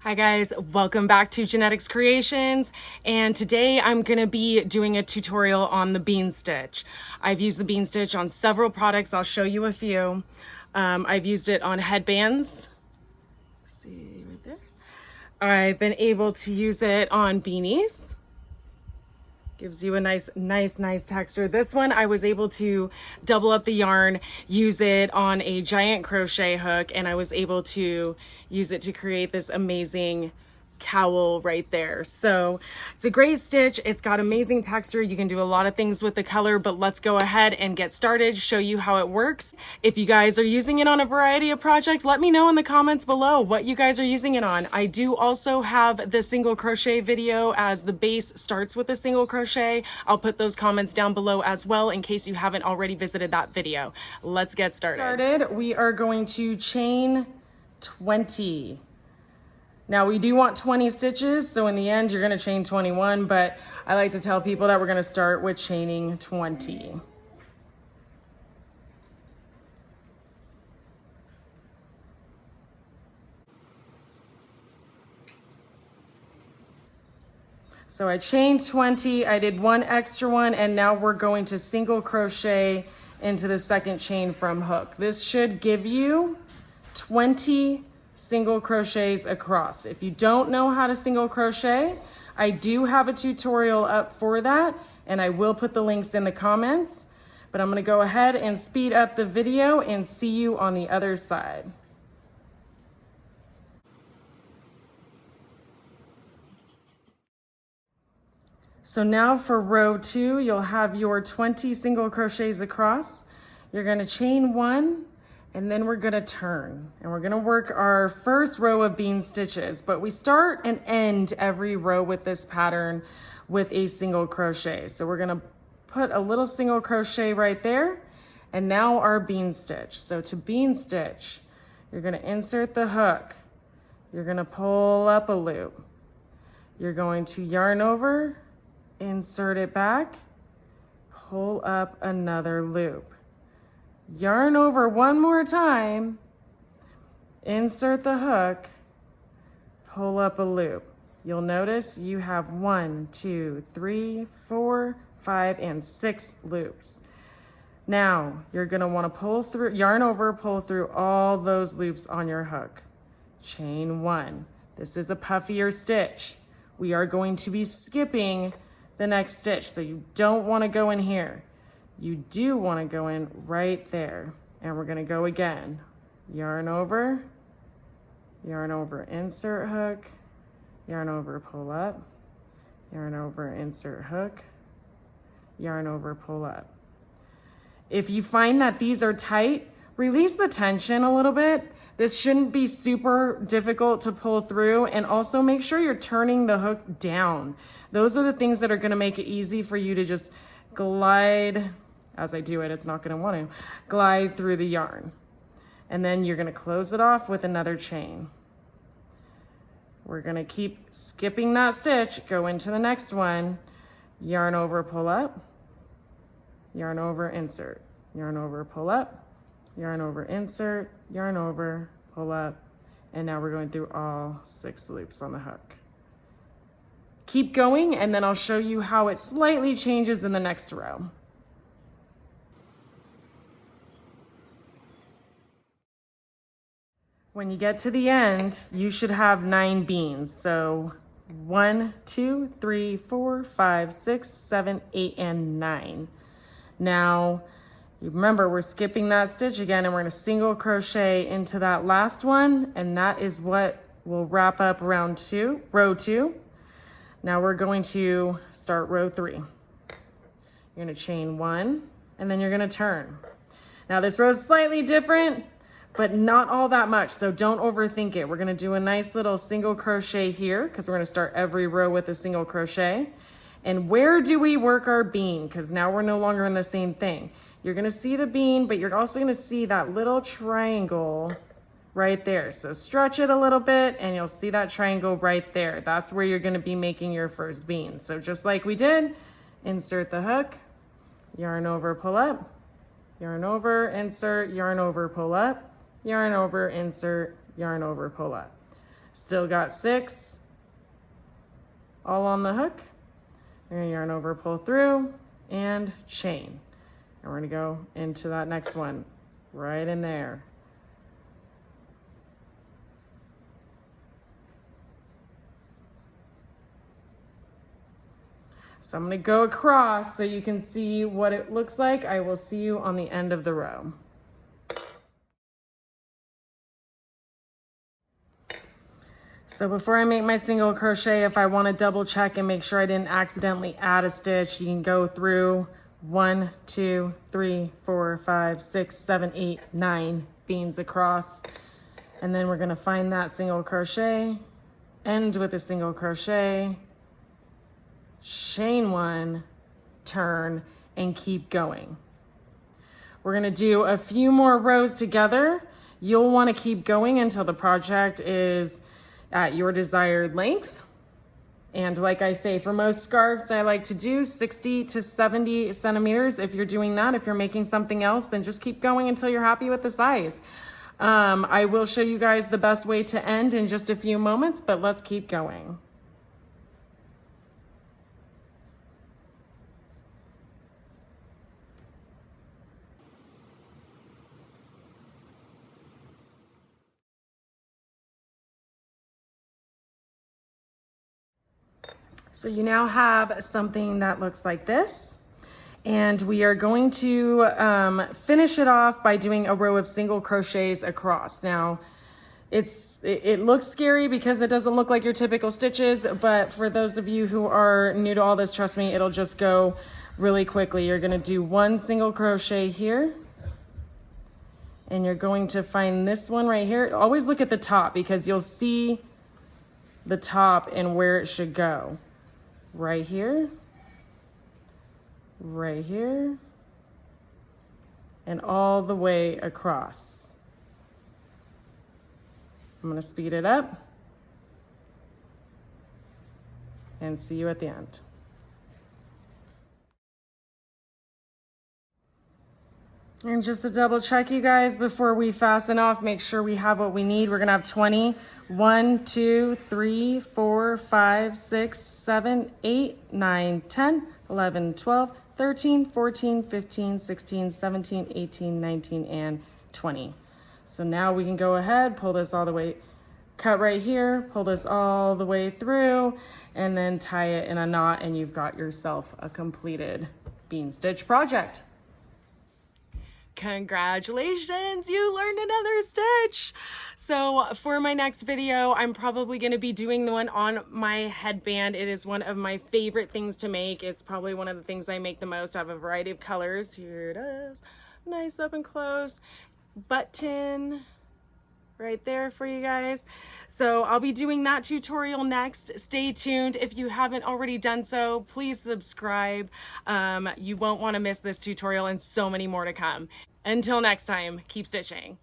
Hi guys, welcome back to Jenetics Creations, and today I'm going to be doing a tutorial on the bean stitch. I've used the bean stitch on several products. I'll show you a few. I've used it on headbands. See right there. I've been able to use it on beanies. Gives you a nice texture. This one I was able to double up the yarn, use it on a giant crochet hook, and I was able to use it to create this amazing cowl right there. So it's a great stitch. It's got amazing texture. You can do a lot of things with the color, but let's go ahead and get started, show you how it works. If you guys are using it on a variety of projects, let me know in the comments below what you guys are using it on. I do also have the single crochet video, as the base starts with a single crochet. I'll put those comments down below as well in case you haven't already visited that video. Let's get started. We are going to chain 20. Now we do want 20 stitches, so in the end you're gonna chain 21, but I like to tell people that we're gonna start with chaining 20. So I chained 20, I did one extra one, and now we're going to single crochet into the second chain from hook. This should give you 20 single crochets across. If you don't know how to single crochet, I do have a tutorial up for that, and I will put the links in the comments, but I'm gonna go ahead and speed up the video and see you on the other side. So now for row 2, you'll have your 20 single crochets across. You're gonna chain 1, and then we're gonna turn, and we're gonna work our first row of bean stitches, but we start and end every row with this pattern with a single crochet. So we're gonna put a little single crochet right there, and now our bean stitch. So to bean stitch, you're gonna insert the hook, you're gonna pull up a loop, you're going to yarn over, insert it back, pull up another loop. Yarn over one more time, insert the hook, pull up a loop. You'll notice you have 1, 2, 3, 4, 5, and 6 loops. Now you're gonna wanna pull through, yarn over, pull through all those loops on your hook. Chain 1. This is a puffier stitch. We are going to be skipping the next stitch, so you don't wanna go in here. You do want to go in right there, and we're going to go again. Yarn over, insert hook, yarn over, pull up, yarn over, insert hook, yarn over, pull up. If you find that these are tight, release the tension a little bit. This shouldn't be super difficult to pull through, and also make sure you're turning the hook down. Those are the things that are going to make it easy for you to just glide. As I do it, it's not going to want to glide through the yarn. And then you're going to close it off with another chain. We're going to keep skipping that stitch, go into the next one, yarn over, pull up, yarn over, insert, yarn over, pull up, yarn over, insert, yarn over, pull up, and now we're going through all 6 loops on the hook. Keep going, and then I'll show you how it slightly changes in the next row. When you get to the end, you should have 9 beans. So 1, 2, 3, 4, 5, 6, 7, 8, and 9. Now, you remember we're skipping that stitch again, and we're gonna single crochet into that last one, and that is what will wrap up row 2. Now we're going to start row 3. You're gonna chain 1, and then you're gonna turn. Now this row is slightly different, but not all that much, so don't overthink it. We're gonna do a nice little single crochet here, because we're gonna start every row with a single crochet. And where do we work our bean? Because now we're no longer in the same thing. You're gonna see the bean, but you're also gonna see that little triangle right there. So stretch it a little bit, and you'll see that triangle right there. That's where you're gonna be making your first bean. So just like we did, insert the hook, yarn over, pull up, yarn over, insert, yarn over, pull up, yarn over, insert, yarn over, pull up. Still got 6, all on the hook. We're gonna yarn over, pull through, and chain. And we're gonna go into that next one, right in there. So I'm gonna go across so you can see what it looks like. I will see you on the end of the row. So before I make my single crochet, if I want to double check and make sure I didn't accidentally add a stitch, you can go through 1, 2, 3, 4, 5, 6, 7, 8, 9 beans across. And then we're going to find that single crochet, end with a single crochet, chain 1, turn, and keep going. We're going to do a few more rows together. You'll want to keep going until the project is at your desired length. And like I say, for most scarves, I like to do 60 to 70 centimeters. If you're doing that, if you're making something else, then just keep going until you're happy with the size. I will show you guys the best way to end in just a few moments, but let's keep going. So you now have something that looks like this, and we are going to finish it off by doing a row of single crochets across. Now, it looks scary because it doesn't look like your typical stitches, but for those of you who are new to all this, trust me, it'll just go really quickly. You're gonna do 1 single crochet here, and you're going to find this one right here. Always look at the top because you'll see the top and where it should go. Right here, and all the way across. I'm going to speed it up and see you at the end. And just to double check, you guys, before we fasten off, make sure we have what we need. We're gonna have 20. 1, 2, 3, 4, 5, 6, 7, 8, 9, 10, 11, 12, 13, 14, 15, 16, 17, 18, 19, and 20. So now we can go ahead, pull this all the way, cut right here, pull this all the way through, and then tie it in a knot, and you've got yourself a completed bean stitch project. Congratulations, you learned another stitch. So for my next video, I'm probably going to be doing the one on my headband. It is one of my favorite things to make. It's probably one of the things I make the most out of a variety of colors. Here it is, nice up and close. Button right there for you guys. So I'll be doing that tutorial next. Stay tuned. If you haven't already done so, please subscribe. You won't want to miss this tutorial and so many more to come. Until next time, keep stitching.